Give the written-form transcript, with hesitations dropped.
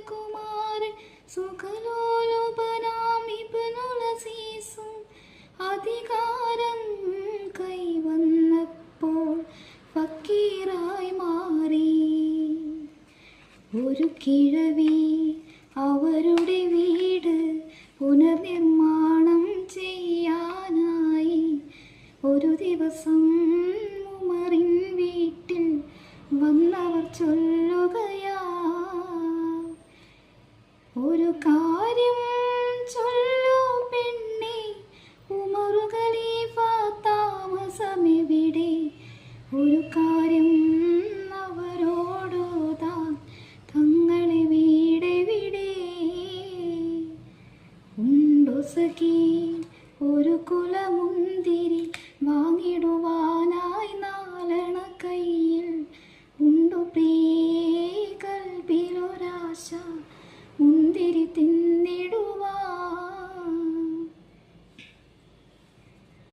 രാജകുമാരൻ സുഖലോലുപനാം ഇബ്നുൽ അസീസും അധികാരം കൈവന്നപ്പോൾ ഫക്കീറായി മാറി. ഒരു കിഴവി അവരുടെ വീട് പുനർനിർമ്മാണം ചെയ്യാനായി ഒരു ദിവസം ഉമറിൻ വീട്ടിൽ വന്നവർ ചൊല്ലുകയാ, ഒരു കാര്യം ചൊല്ലു പെണ്ണേ, ഉമറു ഖലീഫ താമസമെവിടെ? ഒരു കാര്യം അവരോടോതാൻ തങ്ങളെ വീടെവിടെ? ഉണ്ടോ സഖി ഒരു കുലമുന്തിരി വാങ്ങിടുവാനായി നാലണ കയ്യിൽ? ഉണ്ടു പ്രിയേ കൽബിലൊരാശ മുന്തിരി തിന്നിട